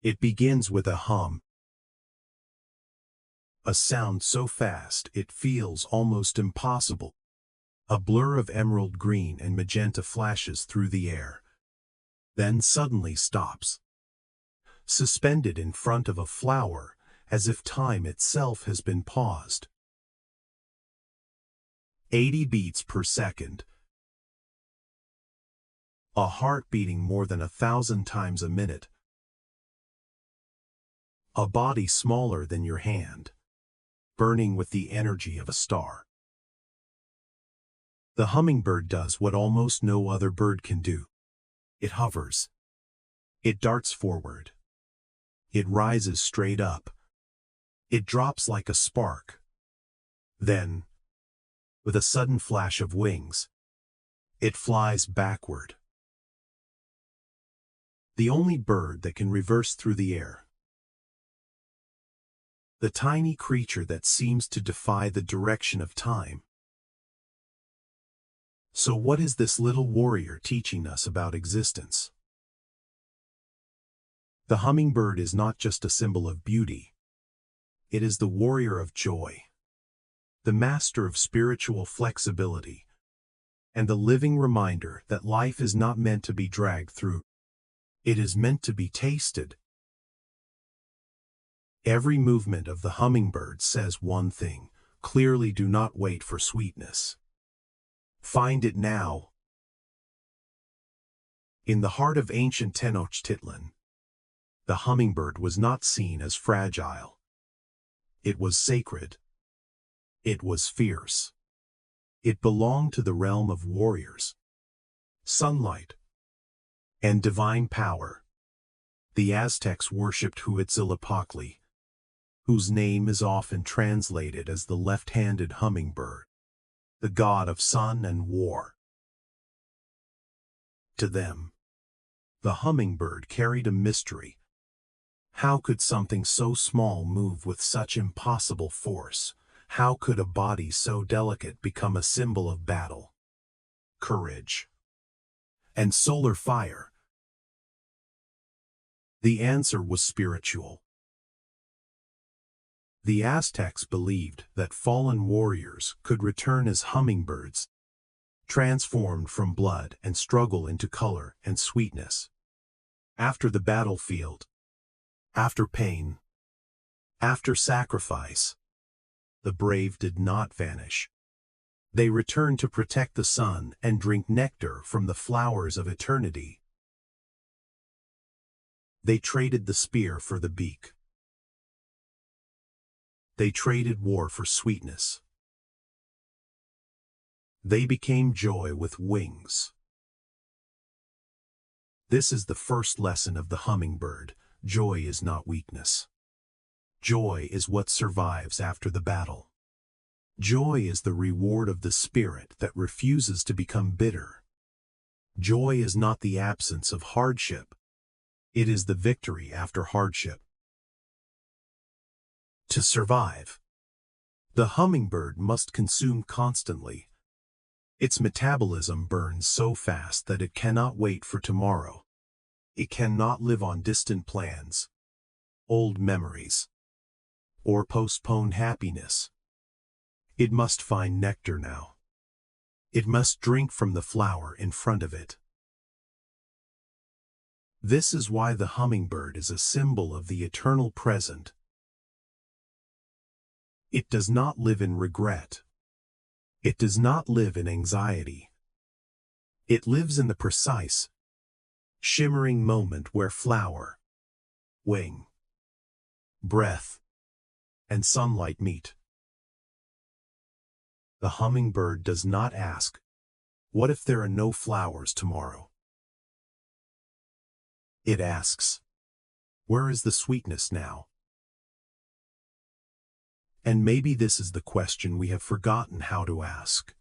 It begins with a hum, a sound so fast it feels almost impossible. A blur of emerald green and magenta flashes through the air, then suddenly stops, suspended in front of a flower, as if time itself has been paused. 80 beats per second. A heart beating more than 1,000 times a minute. A body smaller than your hand, burning with the energy of a star. The hummingbird does what almost no other bird can do. It hovers. It darts forward. It rises straight up. It drops like a spark. Then, with a sudden flash of wings, it flies backward. The only bird that can reverse through the air. The tiny creature that seems to defy the direction of time. So what is this little warrior teaching us about existence? The hummingbird is not just a symbol of beauty. It is the warrior of joy, the master of spiritual flexibility, and the living reminder that life is not meant to be dragged through. It is meant to be tasted. Every movement of the hummingbird says one thing: clearly, do not wait for sweetness. Find it now. In the heart of ancient Tenochtitlan, the hummingbird was not seen as fragile. It was sacred. It was fierce. It belonged to the realm of warriors, sunlight, and divine power. The Aztecs worshipped Huitzilopochtli, whose name is often translated as the left-handed hummingbird, the god of sun and war. To them, the hummingbird carried a mystery. How could something so small move with such impossible force? How could a body so delicate become a symbol of battle, courage, and solar fire? The answer was spiritual. The Aztecs believed that fallen warriors could return as hummingbirds, transformed from blood and struggle into color and sweetness. After the battlefield, after pain, after sacrifice, the brave did not vanish. They returned to protect the sun and drink nectar from the flowers of eternity. They traded the spear for the beak. They traded war for sweetness. They became joy with wings. This is the first lesson of the hummingbird. Joy is not weakness. Joy is what survives after the battle. Joy is the reward of the spirit that refuses to become bitter. Joy is not the absence of hardship. It is the victory after hardship. To survive, the hummingbird must consume constantly. Its metabolism burns so fast that it cannot wait for tomorrow. It cannot live on distant plans, old memories, or postponed happiness. It must find nectar now. It must drink from the flower in front of it. This is why the hummingbird is a symbol of the eternal present. It does not live in regret. It does not live in anxiety. It lives in the precise, shimmering moment where flower, wing, breath, and sunlight meet. The hummingbird does not ask, "What if there are no flowers tomorrow?" It asks, "Where is the sweetness now?" And maybe this is the question we have forgotten how to ask.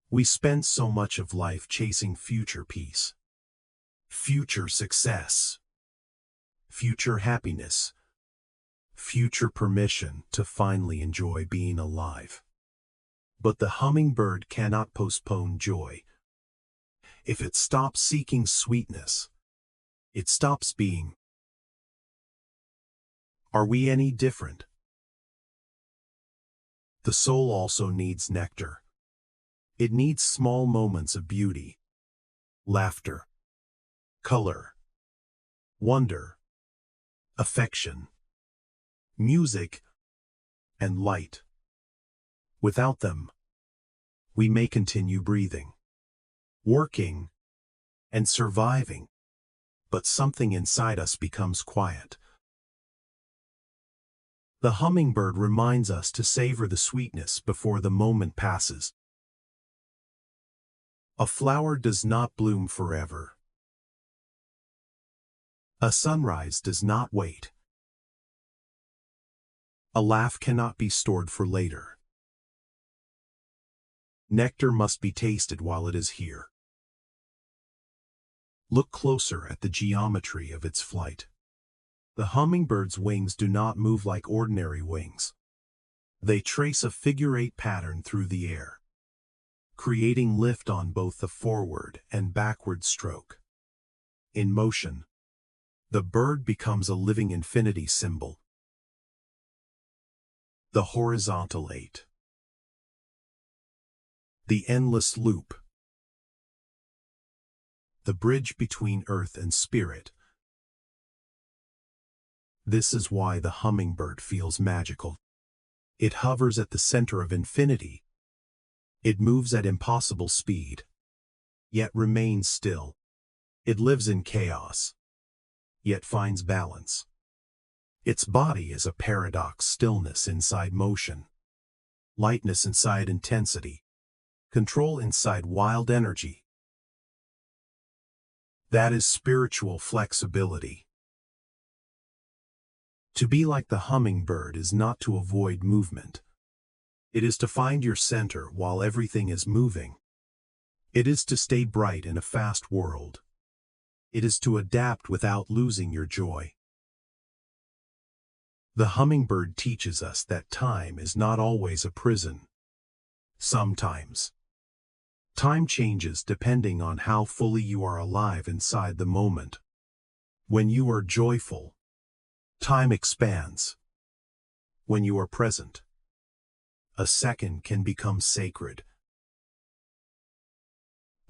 We spend so much of life chasing future peace, future success, future happiness, future permission to finally enjoy being alive. But the hummingbird cannot postpone joy. If it stops seeking sweetness, It stops being. Are we any different? The soul also needs nectar. It needs small moments of beauty, laughter, color, wonder, affection, music, and light. Without them, we may continue breathing, working, and surviving, but something inside us becomes quiet. The hummingbird reminds us to savor the sweetness before the moment passes. A flower does not bloom forever. A sunrise does not wait. A laugh cannot be stored for later. Nectar must be tasted while it is here. Look closer at the geometry of its flight. The hummingbird's wings do not move like ordinary wings. They trace a figure-8 pattern through the air, creating lift on both the forward and backward stroke. In motion, the bird becomes a living infinity symbol. The horizontal 8. The endless loop. The bridge between earth and spirit. This is why the hummingbird feels magical. It hovers at the center of infinity. It moves at impossible speed, yet remains still. It lives in chaos, yet finds balance. Its body is a paradox: stillness inside motion, lightness inside intensity, control inside wild energy. That is spiritual flexibility. To be like the hummingbird is not to avoid movement. It is to find your center while everything is moving. It is to stay bright in a fast world. It is to adapt without losing your joy. The hummingbird teaches us that time is not always a prison. Sometimes, time changes depending on how fully you are alive inside the moment. When you are joyful, time expands. When you are present, a second can become sacred.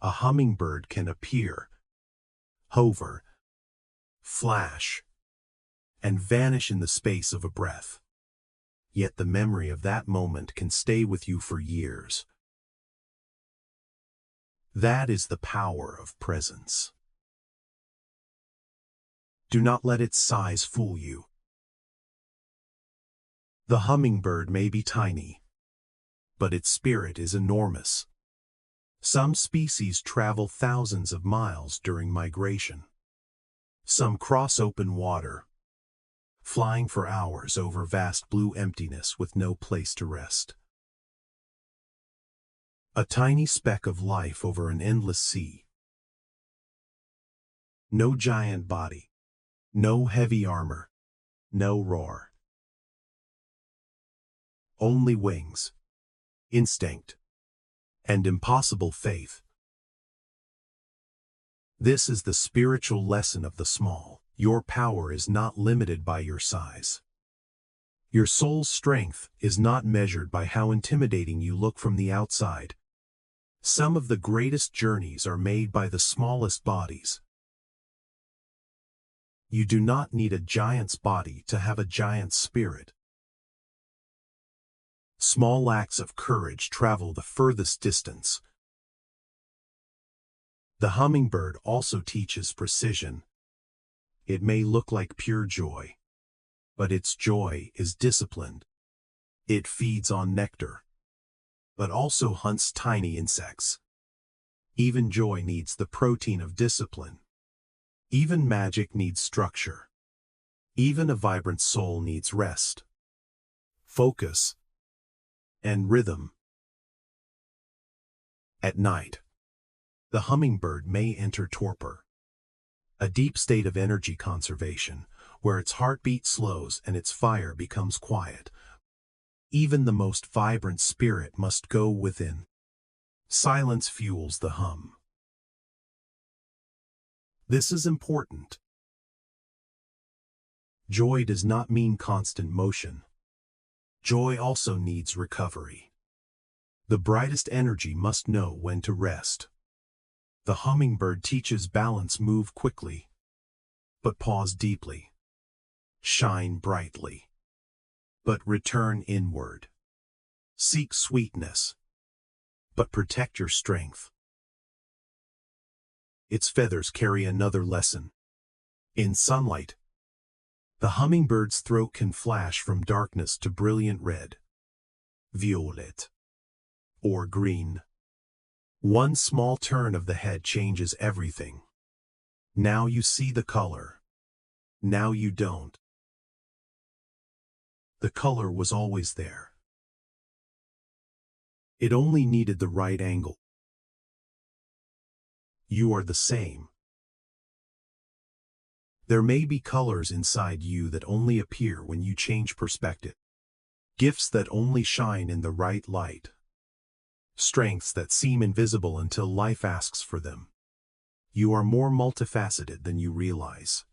A hummingbird can appear, hover, flash, and vanish in the space of a breath. Yet the memory of that moment can stay with you for years. That is the power of presence. Do not let its size fool you. The hummingbird may be tiny, but its spirit is enormous. Some species travel thousands of miles during migration. Some cross open water, flying for hours over vast blue emptiness with no place to rest. A tiny speck of life over an endless sea. No giant body, no heavy armor, no roar. Only wings, instinct, and impossible faith. This is the spiritual lesson of the small. Your power is not limited by your size. Your soul's strength is not measured by how intimidating you look from the outside. Some of the greatest journeys are made by the smallest bodies. You do not need a giant's body to have a giant's spirit. Small acts of courage travel the furthest distance. The hummingbird also teaches precision. It may look like pure joy, but its joy is disciplined. It feeds on nectar, but also hunts tiny insects. Even joy needs the protein of discipline. Even magic needs structure. Even a vibrant soul needs rest, focus, and rhythm. At night, the hummingbird may enter torpor, a deep state of energy conservation, where its heartbeat slows and its fire becomes quiet. Even the most vibrant spirit must go within. Silence fuels the hum. This is important. Joy does not mean constant motion. Joy also needs recovery. The brightest energy must know when to rest. The hummingbird teaches balance: move quickly, but pause deeply. Shine brightly, but return inward. Seek sweetness, but protect your strength. Its feathers carry another lesson. In sunlight, the hummingbird's throat can flash from darkness to brilliant red, violet, or green. One small turn of the head changes everything. Now you see the color. Now you don't. The color was always there. It only needed the right angle. You are the same. There may be colors inside you that only appear when you change perspective. Gifts that only shine in the right light. Strengths that seem invisible until life asks for them. You are more multifaceted than you realize.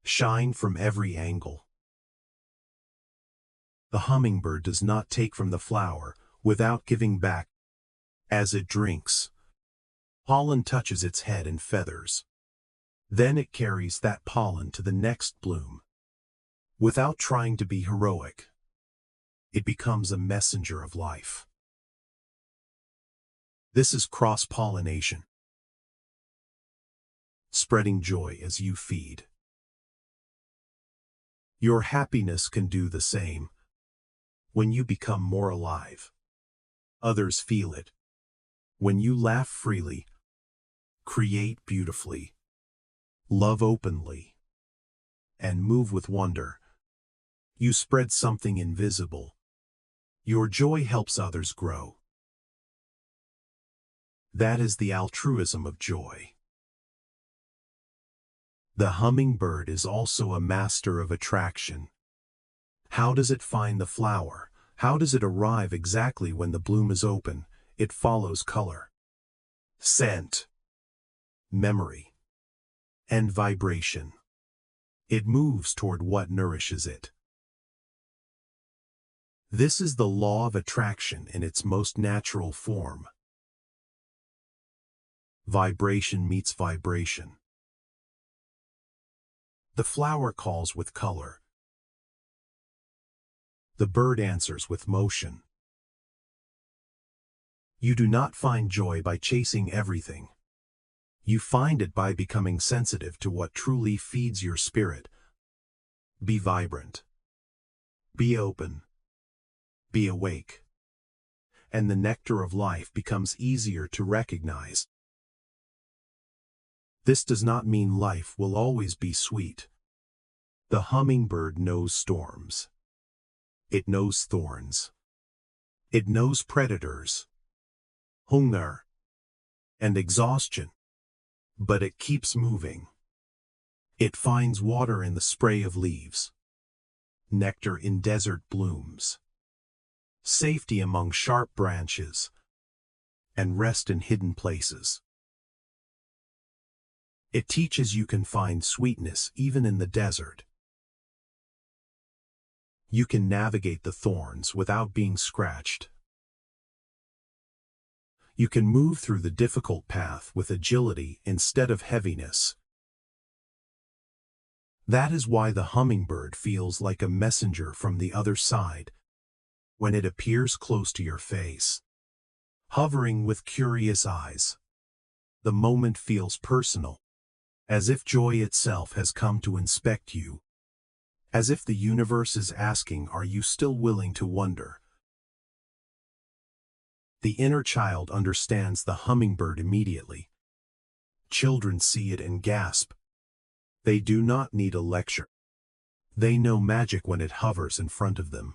Shine from every angle. The hummingbird does not take from the flower without giving back. As it drinks, pollen touches its head and feathers. Then it carries that pollen to the next bloom. Without trying to be heroic, it becomes a messenger of life. This is cross-pollination. Spreading joy as you feed. Your happiness can do the same. When you become more alive, others feel it. When you laugh freely, create beautifully, love openly, and move with wonder, you spread something invisible. Your joy helps others grow. That is the altruism of joy. The hummingbird is also a master of attraction. How does it find the flower? How does it arrive exactly when the bloom is open? It follows color, scent, memory, and vibration. It moves toward what nourishes it. This is the law of attraction in its most natural form. Vibration meets vibration. The flower calls with color. The bird answers with motion. You do not find joy by chasing everything. You find it by becoming sensitive to what truly feeds your spirit. Be vibrant. Be open. Be awake. And the nectar of life becomes easier to recognize. This does not mean life will always be sweet. The hummingbird knows storms. It knows thorns. It knows predators, hunger, and exhaustion. But it keeps moving. It finds water in the spray of leaves, nectar in desert blooms, safety among sharp branches, and rest in hidden places. It teaches you can find sweetness even in the desert. You can navigate the thorns without being scratched. You can move through the difficult path with agility instead of heaviness. That is why the hummingbird feels like a messenger from the other side when it appears close to your face, hovering with curious eyes. The moment feels personal, as if joy itself has come to inspect you. As if the universe is asking, are you still willing to wonder? The inner child understands the hummingbird immediately. Children see it and gasp. They do not need a lecture. They know magic when it hovers in front of them.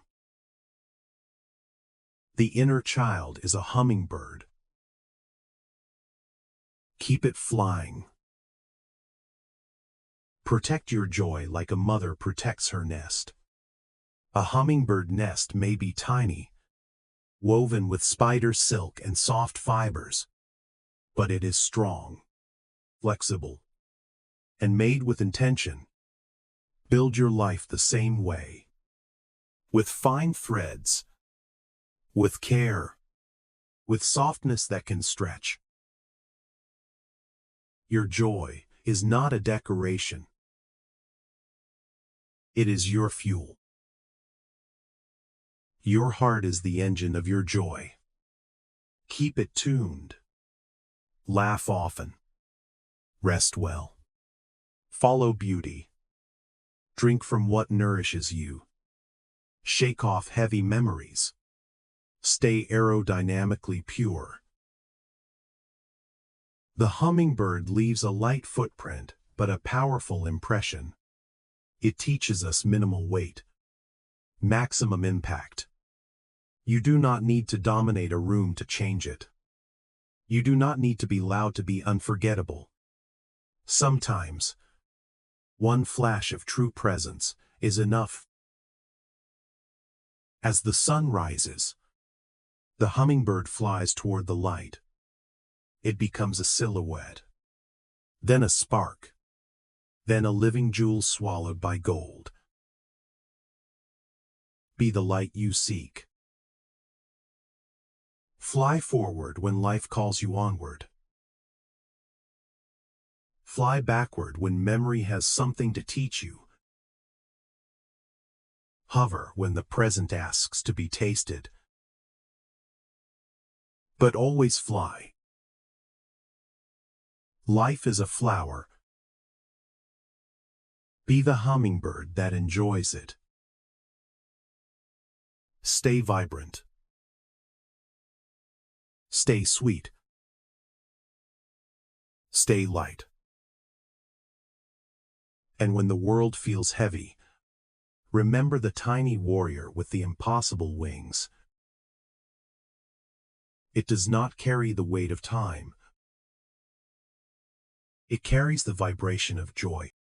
The inner child is a hummingbird. Keep it flying. Protect your joy like a mother protects her nest. A hummingbird nest may be tiny, woven with spider silk and soft fibers, but it is strong, flexible, and made with intention. Build your life the same way. With fine threads. With care. With softness that can stretch. Your joy is not a decoration. It is your fuel. Your heart is the engine of your joy. Keep it tuned. Laugh often. Rest well. Follow beauty. Drink from what nourishes you. Shake off heavy memories. Stay aerodynamically pure. The hummingbird leaves a light footprint, but a powerful impression. It teaches us minimal weight. Maximum impact. You do not need to dominate a room to change it. You do not need to be loud to be unforgettable. Sometimes, one flash of true presence is enough. As the sun rises, the hummingbird flies toward the light. It becomes a silhouette, then a spark, then a living jewel swallowed by gold. Be the light you seek. Fly forward when life calls you onward. Fly backward when memory has something to teach you. Hover when the present asks to be tasted. But always fly. Life is a flower. Be the hummingbird that enjoys it. Stay vibrant. Stay sweet. Stay light. And when the world feels heavy, remember the tiny warrior with the impossible wings. It does not carry the weight of time. It carries the vibration of joy.